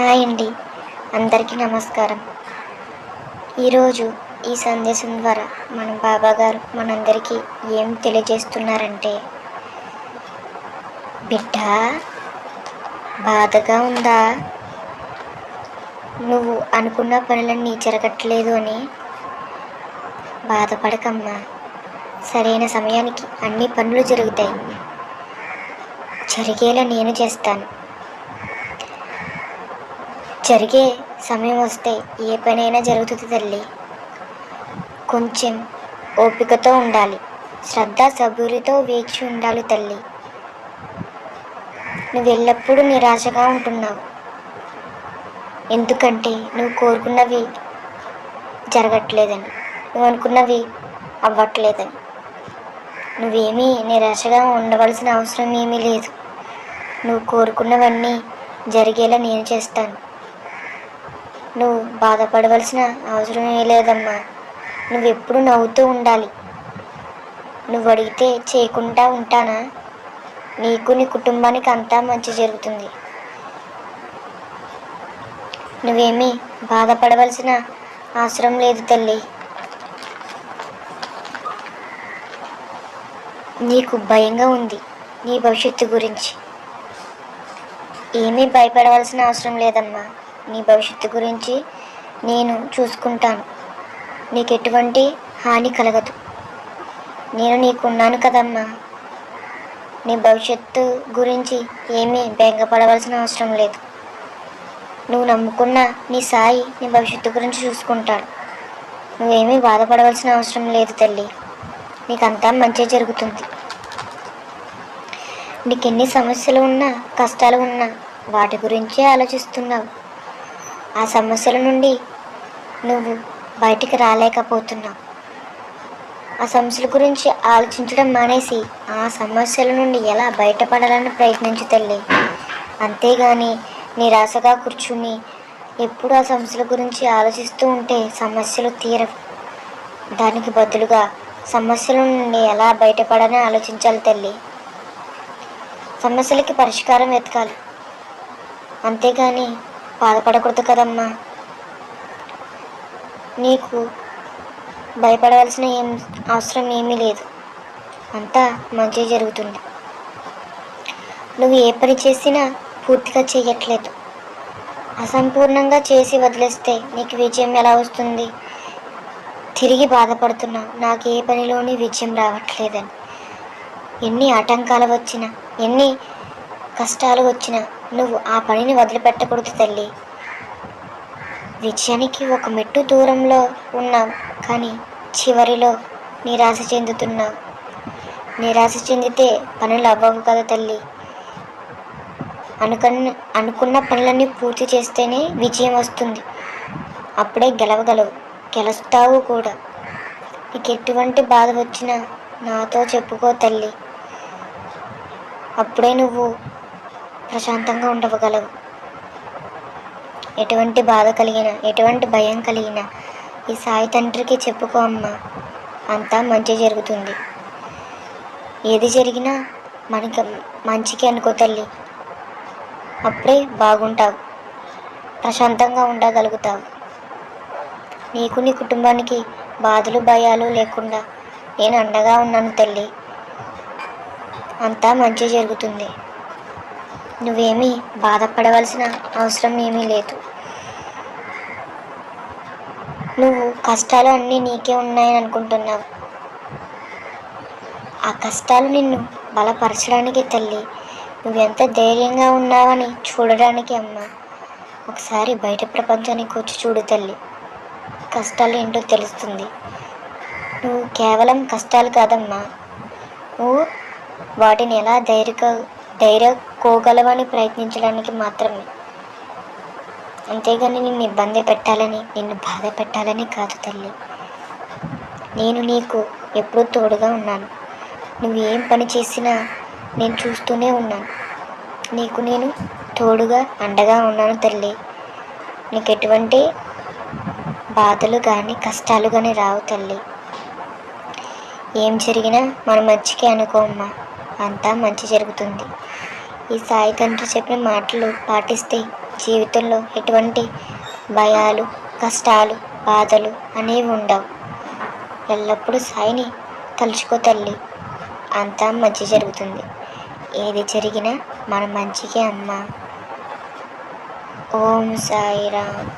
Hi అండి, అందరికీ నమస్కారం. ఈరోజు ఈ సందేశం ద్వారా మన బాబాగారు మనందరికీ ఏం తెలియజేస్తున్నారంటే, బిడ్డ బాధగా ఉందా? నువ్వు అనుకున్న పనులన్నీ జరగట్లేదు అని బాధపడకమ్మా. సరైన సమయానికి అన్ని పనులు జరుగుతాయి. జరిగేలా నేను చేస్తాను. జరిగే సమయం వస్తే ఏ పనైనా జరుగుతుంది తల్లి. కొంచెం ఓపికతో ఉండాలి, శ్రద్ధ సబూరితో వేచి ఉండాలి తల్లి. నువ్వు ఎల్లప్పుడూ నిరాశగా ఉంటున్నావు, ఎందుకంటే నువ్వు కోరుకున్నవి జరగట్లేదని, నువ్వు అనుకున్నవి అవ్వట్లేదని. నువ్వేమీ నిరాశగా ఉండవలసిన అవసరం ఏమీ లేదు. నువ్వు కోరుకున్నవన్నీ జరిగేలా నేను చేస్తాను. నువ్వు బాధపడవలసిన అవసరమే లేదమ్మా. నువ్వెప్పుడు నవ్వుతూ ఉండాలి. నువ్వు అడిగితే చేయకుండా ఉంటానా? నీకు నీ కుటుంబానికి అంతా మంచి జరుగుతుంది. నువ్వేమీ బాధపడవలసిన అవసరం లేదు తల్లి. నీకు భయంగా ఉంది నీ భవిష్యత్తు గురించి. ఏమీ భయపడవలసిన అవసరం లేదమ్మా. నీ భవిష్యత్తు గురించి నేను చూసుకుంటాను. నీకు ఎటువంటి హాని కలగదు. నేను నీకున్నాను కదమ్మా. నీ భవిష్యత్తు గురించి ఏమీ బెంగపడవలసిన అవసరం లేదు. నువ్వు నమ్ముకున్న నీ సాయి నీ భవిష్యత్తు గురించి చూసుకుంటాడు. నువ్వేమీ బాధపడవలసిన అవసరం లేదు తల్లి. నీకంతా మంచి జరుగుతుంది. నీకెన్ని సమస్యలు ఉన్నా, కష్టాలు ఉన్నా వాటి గురించే ఆలోచిస్తున్నావు. ఆ సమస్యల నుండి నువ్వు బయటికి రాలేకపోతున్నావు. ఆ సమస్యల గురించి ఆలోచించడం మానేసి ఆ సమస్యల నుండి ఎలా బయటపడాలని ప్రయత్నించు తల్లి. అంతేగాని నిరాశగా కూర్చుని ఎప్పుడు ఆ సమస్యల గురించి ఆలోచిస్తూ ఉంటే సమస్యలు తీరవు. దానికి బదులుగా సమస్యల నుండి ఎలా బయటపడాలని ఆలోచించాలి తల్లి. సమస్యలకి పరిష్కారం వెతకాలి, అంతేగాని బాధపడకూడదు కదమ్మా. నీకు భయపడవలసిన అవసరం ఏమీ లేదు. అంతా మంచి జరుగుతుంది. నువ్వు ఏ పని చేసినా పూర్తిగా చేయట్లేదు. అసంపూర్ణంగా చేసి వదిలేస్తే నీకు విజయం ఎలా వస్తుంది? తిరిగి బాధపడుతున్నావు, నాకు ఏ పనిలోని విజయం రావట్లేదని. ఎన్ని ఆటంకాలు వచ్చినా, ఎన్ని కష్టాలు వచ్చినా నువ్వు ఆ పనిని వదిలిపెట్టకూడదు తల్లి. విజయానికి ఒక మెట్టు దూరంలో ఉన్నావు, కానీ చివరిలో నిరాశ చెందుతున్నావు. నిరాశ చెందితే పనులు అవ్వవు కదా తల్లి. అనుకున్న పనులన్నీ పూర్తి చేస్తేనే విజయం వస్తుంది. అప్పుడే గెలవగలవు, గెలుస్తావు కూడా. నీకు ఎటువంటి బాధ వచ్చినా నాతో చెప్పుకో తల్లి. అప్పుడే నువ్వు ప్రశాంతంగా ఉండగలవు. ఎటువంటి బాధ కలిగినా, ఎటువంటి భయం కలిగినా ఈ సాయి తండ్రికి చెప్పుకో అమ్మా. అంతా మంచి జరుగుతుంది. ఏది జరిగినా మనకి మంచికి అనుకో తల్లి. అప్పుడే బాగుంటావు, ప్రశాంతంగా ఉండగలుగుతావు. నీకు నీ కుటుంబానికి బాధలు భయాలు లేకుండా నేను అండగా ఉన్నాను తల్లి. అంతా మంచి జరుగుతుంది. నువ్వేమీ బాధపడవలసిన అవసరం ఏమీ లేదు. నువ్వు కష్టాలు అన్నీ నీకే ఉన్నాయని అనుకుంటున్నావు. ఆ కష్టాలు నిన్ను బలపరచడానికి తల్లి. నువ్వెంత ధైర్యంగా ఉన్నావని చూడడానికి అమ్మా. ఒకసారి బయట ప్రపంచానికి వచ్చి చూడు తల్లి. కష్టాలు ఏంటో తెలుస్తుంది. నువ్వు కేవలం కష్టాలు కాదమ్మా, నువ్వు వాటిని ఎలా ధైర్యకోగలవని ప్రయత్నించడానికి మాత్రమే. అంతేగాని నిన్ను ఇబ్బంది పెట్టాలని, నిన్ను బాధ పెట్టాలని కాదు తల్లి. నేను నీకు ఎప్పుడూ తోడుగా ఉన్నాను. నువ్వు ఏం పని చేసినా నేను చూస్తూనే ఉన్నాను. నీకు నేను తోడుగా అండగా ఉన్నాను తల్లి. నీకు ఎటువంటి బాధలు కానీ కష్టాలు కానీ రావు తల్లి. ఏం జరిగినా మన మంచికే అనుకో అమ్మా. అంతా మంచి జరుగుతుంది. ఈ సాయి తండ్రి చెప్పిన మాటలు పాటిస్తే జీవితంలో ఎటువంటి భయాలు, కష్టాలు, బాధలు అనేవి ఉండవు. ఎల్లప్పుడూ సాయిని తలుచుకో తల్లి, అంతా మంచి జరుగుతుంది. ఏది జరిగినా మన మంచికే అమ్మా. ఓం సాయిరామ్.